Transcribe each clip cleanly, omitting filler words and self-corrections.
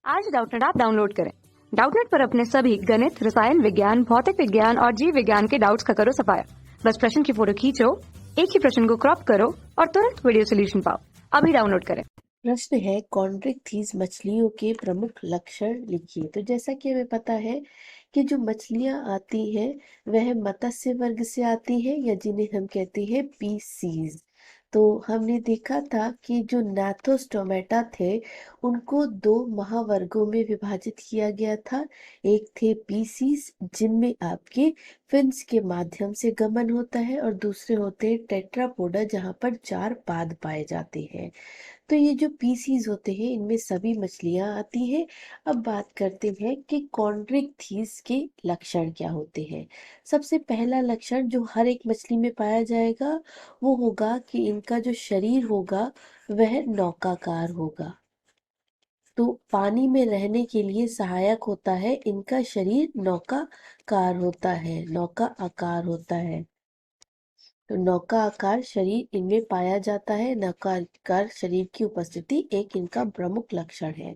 आज Doubtnut app download करें। Doubtnut पर अपने सभी गणित, रसायन विज्ञान, भौतिक विज्ञान और जीव विज्ञान के डाउट्स का करो सफाया। बस प्रश्न की फोटो खींचो, एक ही प्रश्न को क्रॉप करो और तुरंत वीडियो सोल्यूशन पाओ। अभी डाउनलोड करें। प्रश्न है कॉन्ड्रिक्थीज मछलियों के प्रमुख लक्षण लिखिए। तो जैसा कि हमें पता है कि जो मछलियां आती हैं वह मत्स्य वर्ग से आती हैं या जिन्हें हम कहते हैं पीसीज। तो हमने देखा था कि जो नाथोस्टोमेटा थे उनको दो महावर्गों में विभाजित किया गया था। एक थे पीसीज जिनमें आपके फिन्स के माध्यम से गमन होता है और दूसरे होते हैं टेट्रापोडा जहाँ पर 4 पाद पाए जाते हैं। तो ये जो पीसीज होते हैं इनमें सभी मछलियां आती हैं। अब बात करते हैं कि कॉन्ड्रिक्थीज के लक्षण क्या होते हैं। सबसे पहला लक्षण जो हर एक मछली में पाया जाएगा वो होगा कि इनका जो शरीर होगा वह नौकाकार होगा। तो पानी में रहने के लिए सहायक होता है, इनका शरीर नौकाकार होता है, नौका आकार होता है। तो नौका आकार शरीर इनमें पाया जाता है। नौका आकार शरीर की उपस्थिति एक इनका प्रमुख लक्षण है।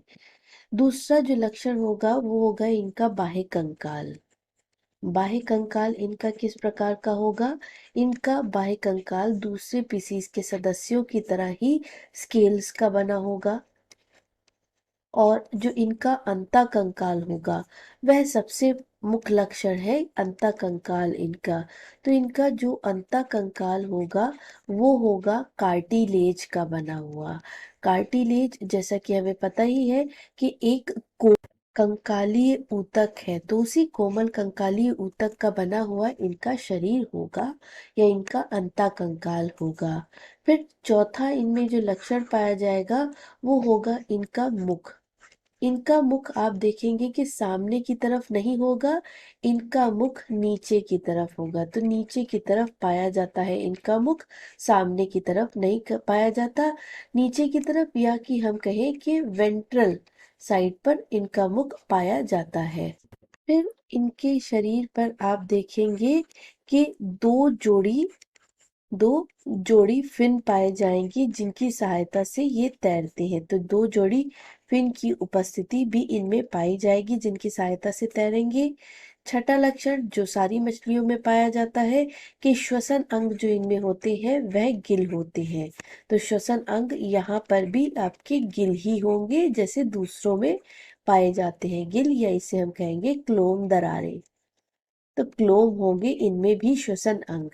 दूसरा जो लक्षण होगा वो होगा इनका बाह्य कंकाल। बाह्य कंकाल इनका किस प्रकार का होगा? इनका बाह्य कंकाल दूसरे पीसीज के सदस्यों की तरह ही स्केल्स का बना होगा। और जो इनका अंतःकंकाल होगा वह सबसे मुख्य लक्षण है, अंतःकंकाल इनका। तो इनका जो अंतःकंकाल होगा वो होगा कार्टिलेज का बना हुआ। कार्टिलेज जैसा कि हमें पता ही है कि एक कंकालीय ऊतक है, तो उसी कोमल कंकालीय ऊतक का बना हुआ इनका शरीर होगा या इनका अंतःकंकाल होगा। फिर चौथा इनमें जो लक्षण पाया जाएगा वो होगा इनका मुख। इनका मुख आप देखेंगे कि सामने की तरफ नहीं होगा, इनका मुख नीचे की तरफ होगा। तो नीचे की तरफ पाया जाता है इनका मुख, सामने की तरफ नहीं पाया जाता। नीचे की तरफ या कि हम कहें कि वेंट्रल साइड पर इनका मुख पाया जाता है। फिर इनके शरीर पर आप देखेंगे कि दो जोड़ी फिन पाए जाएंगी जिनकी सहायता से ये तैरते हैं। तो दो जोड़ी फिन की उपस्थिति भी इनमें पाई जाएगी जिनकी सहायता से तैरेंगे। छठा लक्षण जो सारी मछलियों में पाया जाता है कि श्वसन अंग जो इनमें होते हैं वह गिल होते हैं। तो श्वसन अंग यहाँ पर भी आपके गिल ही होंगे जैसे दूसरों में पाए जाते हैं गिल, या इसे हम कहेंगे क्लोम दरारें। तो क्लोम होंगे इनमें भी श्वसन अंग।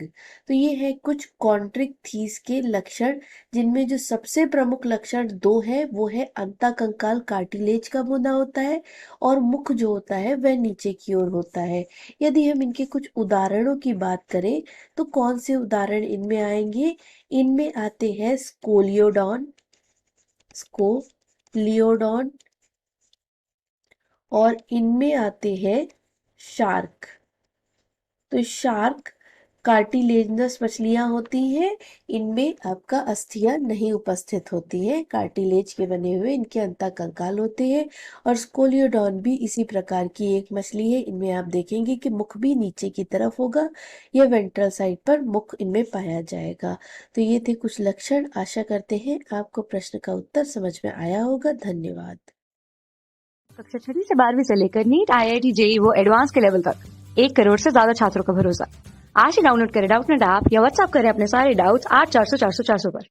तो ये है कुछ कॉन्ट्रिक्थीज के लक्षण जिनमें जो सबसे प्रमुख लक्षण दो है वो है अंतःकंकाल कार्टिलेज का बना होता है और मुख जो होता है वह नीचे की ओर होता है। यदि हम इनके कुछ उदाहरणों की बात करें तो कौन से उदाहरण इनमें आएंगे? इनमें आते हैं स्कोलियोडॉन और इनमें आते हैं शार्क। तो शार्क कार्टिलेजनस मछलियां होती हैं, इनमें आपका अस्थियां नहीं उपस्थित होती हैं, कार्टिलेज के बने हुए इनके अंतःकंकाल होते हैं। और स्कोलियोडॉन भी इसी प्रकार की एक मछली है, इनमें आप देखेंगे कि मुख भी नीचे की तरफ होगा या वेंट्रल साइड पर मुख इनमें पाया जाएगा। तो ये थे कुछ लक्षण। आशा करते हैं आपको प्रश्न का उत्तर समझ में आया होगा। धन्यवाद। कक्षा 6 से 12वीं से लेकर नीट, IIT, JEE वो एडवांस के लेवल तक 1 करोड़ से ज्यादा छात्रों का भरोसा। आज ही डाउनलोड करें डाउटनेट ऐप या व्हाट्सएप करें अपने सारे डाउट्स 8400 400 400 पर।